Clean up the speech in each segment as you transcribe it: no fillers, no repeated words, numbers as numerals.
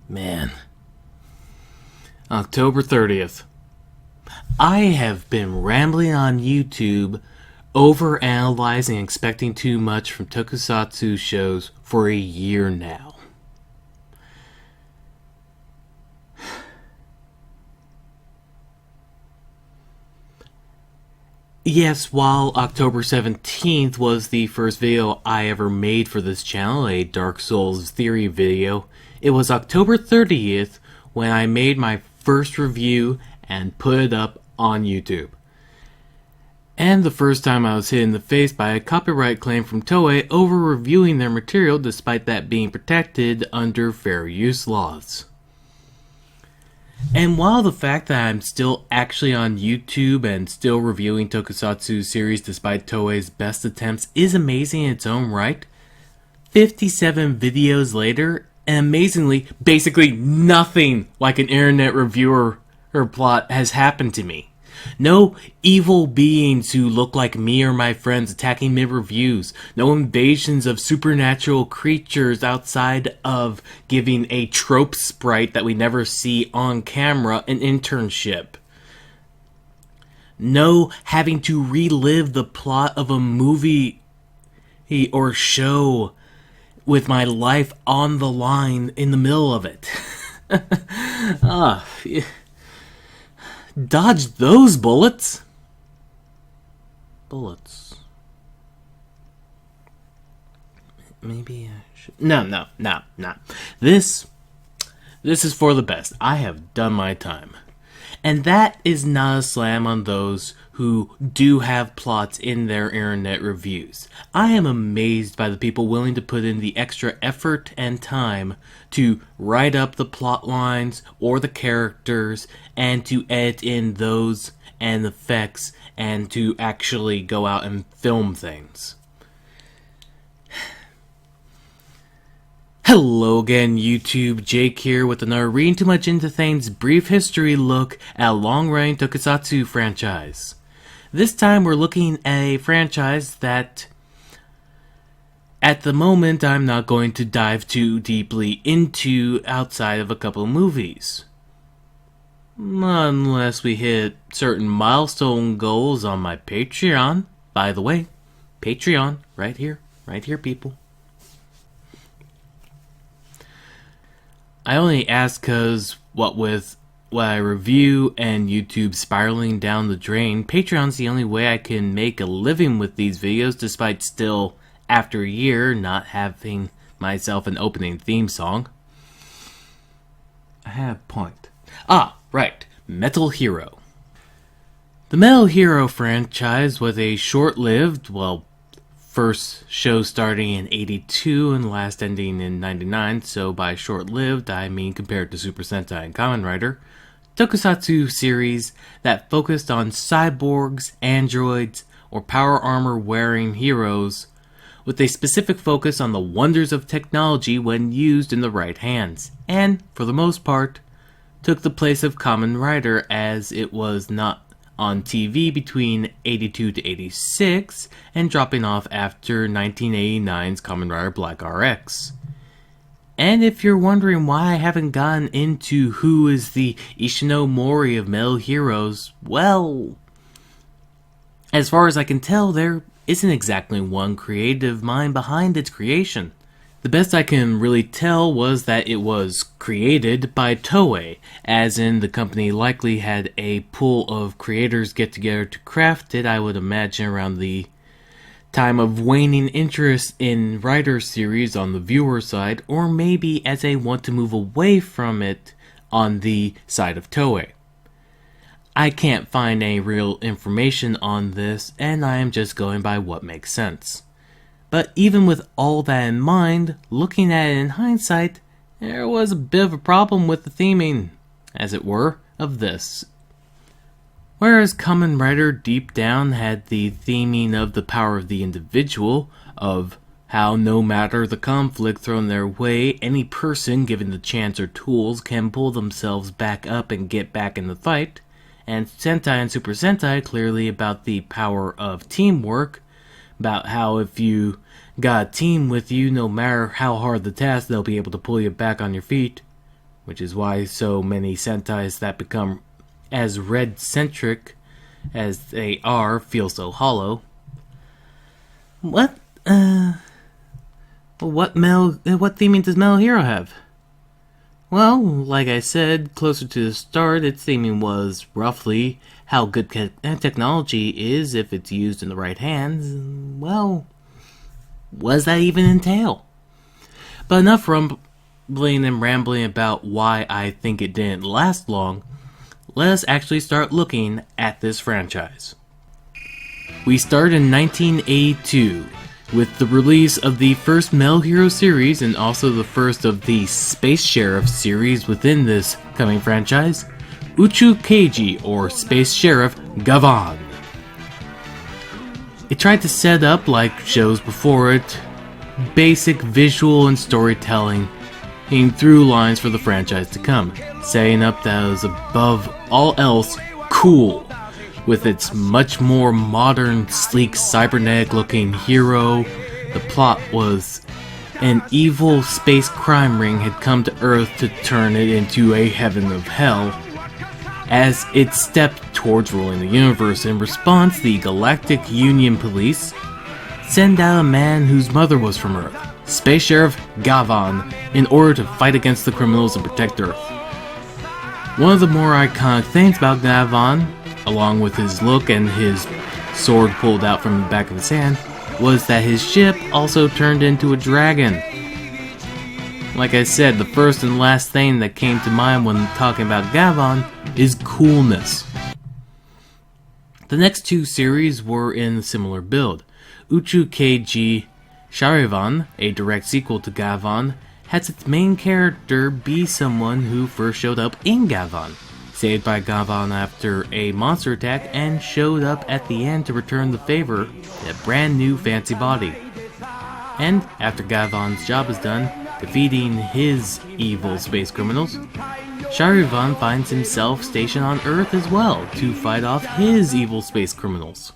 Man. October 30th. I have been rambling on YouTube, overanalyzing, expecting too much from tokusatsu shows for a year now. Yes, while October 17th was the first video I ever made for this channel, a Dark Souls theory video, it was October 30th when I made my first review and put it up on YouTube. And the first time I was hit in the face by a copyright claim from Toei over reviewing their material despite that being protected under fair use laws. And while the fact that I'm still actually on YouTube and still reviewing tokusatsu series despite Toei's best attempts is amazing in its own right, 57 videos later, and amazingly, basically nothing like an internet reviewer or plot has happened to me. No evil beings who look like me or my friends attacking mid-reviews. No invasions of supernatural creatures outside of giving a trope sprite that we never see on camera an internship. No having to relive the plot of a movie or show with my life on the line in the middle of it. Yeah. Dodge those bullets. Maybe I should. No. This is for the best. I have done my time. And that is not a slam on those who do have plots in their internet reviews. I am amazed by the people willing to put in the extra effort and time to write up the plot lines or the characters and to edit in those and effects and to actually go out and film things. Hello again, YouTube. Jake here with another Reading Too Much Into Things brief history look at a long-running tokusatsu franchise. This time we're looking at a franchise that, at the moment, I'm not going to dive too deeply into outside of a couple of movies. Unless we hit certain milestone goals on my Patreon. By the way, Patreon, right here, people. I only ask because, what with what I review and YouTube spiraling down the drain, Patreon's the only way I can make a living with these videos despite still, after a year, not having myself an opening theme song. I have a point. Right. Metal Hero. The Metal Hero franchise was a short-lived, first show starting in 82 and last ending in 99, so by short-lived I mean compared to Super Sentai and Kamen Rider, tokusatsu series that focused on cyborgs, androids, or power armor wearing heroes, with a specific focus on the wonders of technology when used in the right hands, and, for the most part, took the place of Kamen Rider as it was not on TV between 82 to 86, and dropping off after 1989's Kamen Rider Black RX. And if you're wondering why I haven't gotten into who is the Ishinomori of Metal Heroes, well, as far as I can tell, there isn't exactly one creative mind behind its creation. The best I can really tell was that it was created by Toei, as in the company likely had a pool of creators get together to craft it, I would imagine around the time of waning interest in writer series on the viewer side, or maybe as they want to move away from it on the side of Toei. I can't find any real information on this, and I am just going by what makes sense. But even with all that in mind, looking at it in hindsight, there was a bit of a problem with the theming, as it were, of this. Whereas Kamen Rider deep down had the theming of the power of the individual, of how no matter the conflict thrown their way, any person given the chance or tools can pull themselves back up and get back in the fight, and Sentai and Super Sentai clearly about the power of teamwork, about how if you got a team with you, no matter how hard the task, they'll be able to pull you back on your feet. which is why so many Sentais that become as red-centric as they are feel so hollow. What theming does Metal Hero have? Well, like I said, closer to the start, its theming was roughly how good technology is if it's used in the right hands. Well, what does that even entail? But enough rumbling and rambling about why I think it didn't last long. Let us actually start looking at this franchise. We start in 1982 with the release of the first Metal Hero series and also the first of the Space Sheriff series within this coming franchise, Uchu Keiji, or Space Sheriff Gavan. It tried to set up, like shows before it, basic visual and storytelling and through lines for the franchise to come, setting up that it was above all else cool, with its much more modern, sleek, cybernetic-looking hero. The plot was an evil space crime ring had come to Earth to turn it into a heaven of hell. As it stepped towards ruling the universe, in response, the Galactic Union Police send out a man whose mother was from Earth, Space Sheriff Gavan, in order to fight against the criminals and protect Earth. One of the more iconic things about Gavan, along with his look and his sword pulled out from the back of his hand, was that his ship also turned into a dragon. Like I said, the first and last thing that came to mind when talking about Gavan is coolness. The next two series were in a similar build. Uchu Keiji Charivan, a direct sequel to Gavan, has its main character be someone who first showed up in Gavan, saved by Gavan after a monster attack, and showed up at the end to return the favor in a brand new fancy body. And after Gavan's job is done, defeating his evil space criminals, Charivan finds himself stationed on Earth as well to fight off his evil space criminals.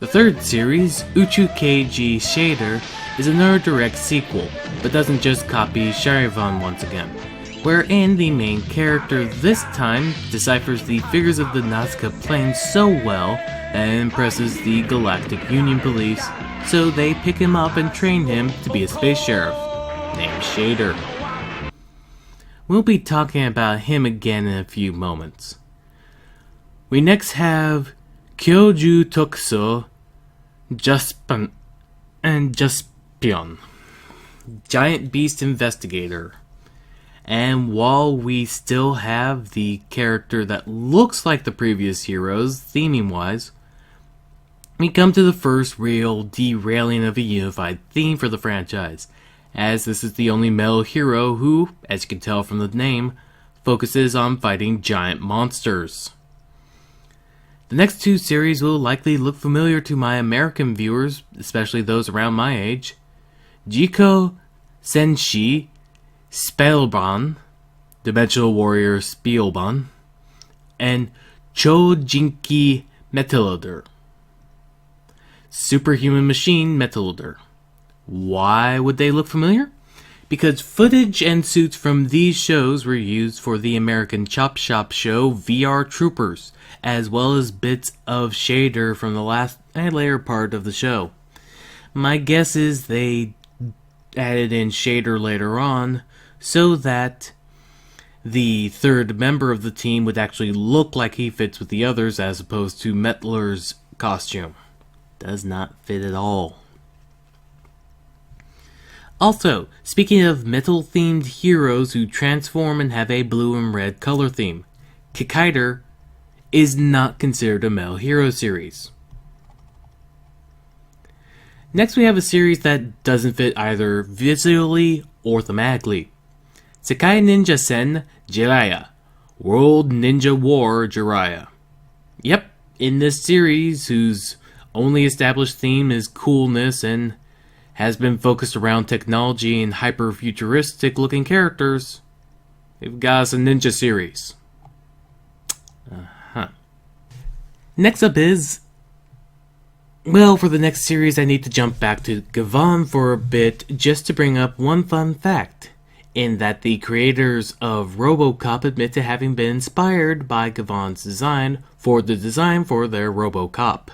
The third series, Uchu Keiji Shader, is another direct sequel, but doesn't just copy Charivan once again, wherein the main character this time deciphers the figures of the Nazca plane so well that it impresses the Galactic Union Police, so they pick him up and train him to be a space sheriff, named Shader. We'll be talking about him again in a few moments. We next have Kyoju Tokuso Jaspion, Giant Beast Investigator. And while we still have the character that looks like the previous heroes, theming-wise, we come to the first real derailing of a unified theme for the franchise, as this is the only Metal Hero who, as you can tell from the name, focuses on fighting giant monsters. The next two series will likely look familiar to my American viewers, especially those around my age. Jiko Senshi Spielban, Dimensional Warrior Spielban, and Chojinki Metalloader, Superhuman Machine Metalloader. Why would they look familiar? Because footage and suits from these shows were used for the American Chop Shop show VR Troopers, as well as bits of Shader from the last and later part of the show. My guess is they added in Shader later on so that the third member of the team would actually look like he fits with the others as opposed to Mettler's costume. Does not fit at all. Also, speaking of metal-themed heroes who transform and have a blue and red color theme, Kikaider is not considered a Metal Hero series. Next we have a series that doesn't fit either visually or thematically. Sekai Ninja Sen Jiraiya, World Ninja War Jiraiya. Yep, in this series, whose only established theme is coolness and has been focused around technology and hyper-futuristic looking characters, we've got us a ninja series. Next up is... well, for the next series I need to jump back to Gavan for a bit just to bring up one fun fact. in that the creators of RoboCop admit to having been inspired by Gavon's design for their RoboCop.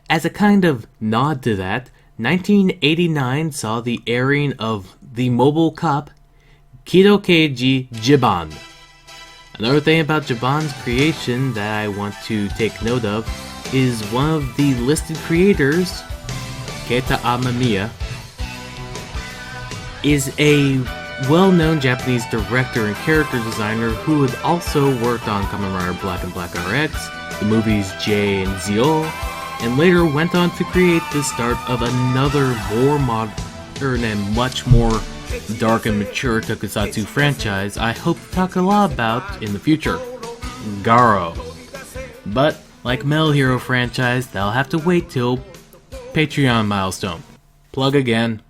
As a kind of nod to that, 1989 saw the airing of the mobile cop Kidokeiji Jiban. Another thing about Jiban's creation that I want to take note of is one of the listed creators, Keita Amamiya, is a well-known Japanese director and character designer who had also worked on Kamen Rider Black and Black RX, the movies J and Zio, and later went on to create the start of another more modern and much more dark and mature tokusatsu franchise I hope to talk a lot about in the future, Garo. But, like Metal Hero franchise, that'll have to wait till Patreon milestone. Plug again.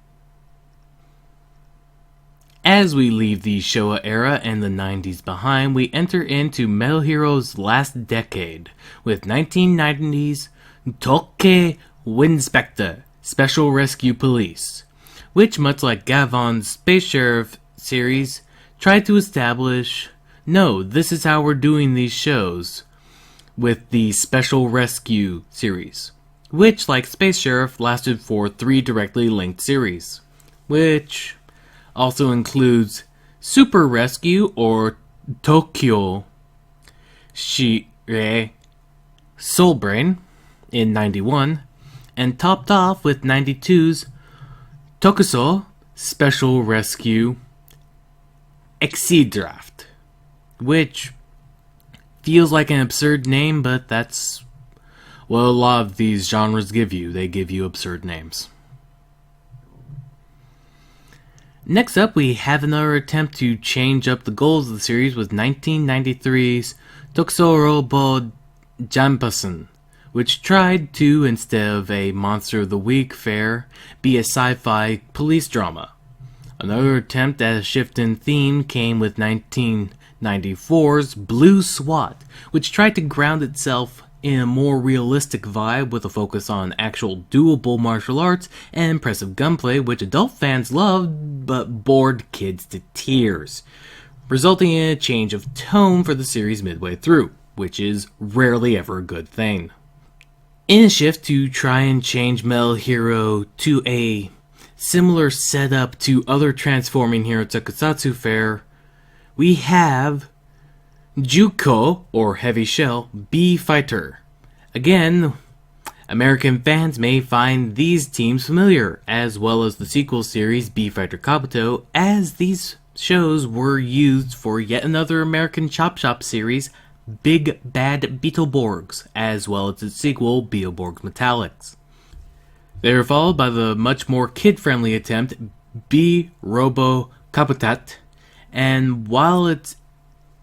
As we leave the Showa era and the 90s behind, we enter into Metal Hero's last decade with 1990's Tokke Winspector Special Rescue Police, which, much like Gavon's Space Sheriff series, tried to establish, no, this is how we're doing these shows, with the Special Rescue series, which, like Space Sheriff, lasted for 3 directly linked series, which also includes Super Rescue or Tokyo Shire Soul Brain in 91, and topped off with 92's Tokuso Special Rescue Exedraft, which feels like an absurd name, but that's what a lot of these genres give you. They give you absurd names. Next up, we have another attempt to change up the goals of the series with 1993's Tokuso Robo Jampasen, which tried to, instead of a Monster of the Week fare, be a sci-fi police drama. Another attempt at a shift in theme came with 1994's Blue SWAT, which tried to ground itself in a more realistic vibe with a focus on actual doable martial arts and impressive gunplay, which adult fans loved but bored kids to tears, resulting in a change of tone for the series midway through, which is rarely ever a good thing. In a shift to try and change Metal Hero to a similar setup to other Transforming Hero Tokusatsu fare, we have Juko, or Heavy Shell, B Fighter. Again, American fans may find these teams familiar, as well as the sequel series B Fighter Kabuto, as these shows were used for yet another American Chop Shop series, Big Bad Beetleborgs, as well as its sequel, Beetleborgs Metallics. They were followed by the much more kid-friendly attempt, B Robo Kabutat, and while it's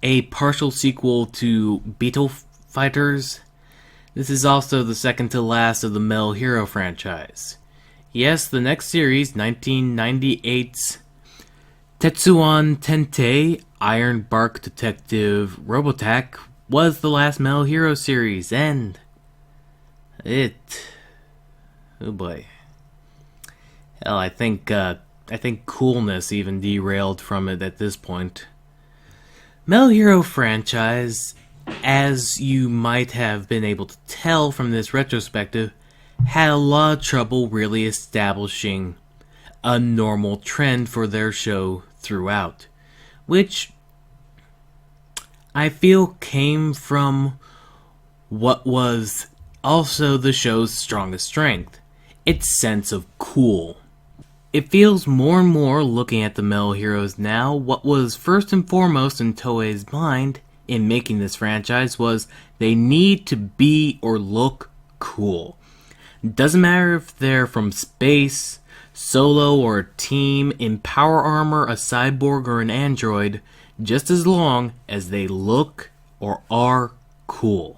a partial sequel to Beetle Fighters, this is also the second to last of the Metal Hero franchise. Yes, the next series, 1998's Tetsuan Tentei Iron Bark Detective Robotech, was the last Metal Hero series, and oh boy. Hell, I think coolness even derailed from it at this point. Metal Hero franchise, as you might have been able to tell from this retrospective, had a lot of trouble really establishing a normal trend for their show throughout, which I feel came from what was also the show's strongest strength, its sense of cool. It feels more and more, looking at the Metal Heroes now, what was first and foremost in Toei's mind in making this franchise was they need to be or look cool. Doesn't matter if they're from space, solo, or a team, in power armor, a cyborg, or an android, just as long as they look or are cool.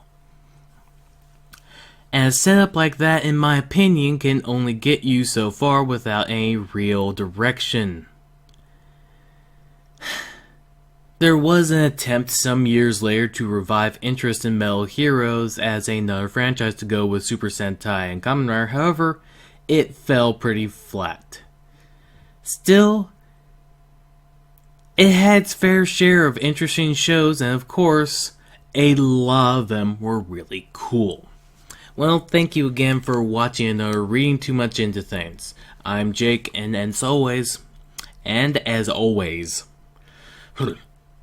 And a setup like that, in my opinion, can only get you so far without any real direction. There was an attempt some years later to revive interest in Metal Heroes as another franchise to go with Super Sentai and Kamen Rider, however, it fell pretty flat. Still, It had its fair share of interesting shows, and of course, a lot of them were really cool. Well, thank you again for watching or reading too much into things. I'm Jake, and as always,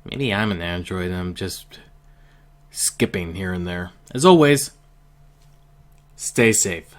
maybe I'm an android and I'm just skipping here and there. As always, stay safe.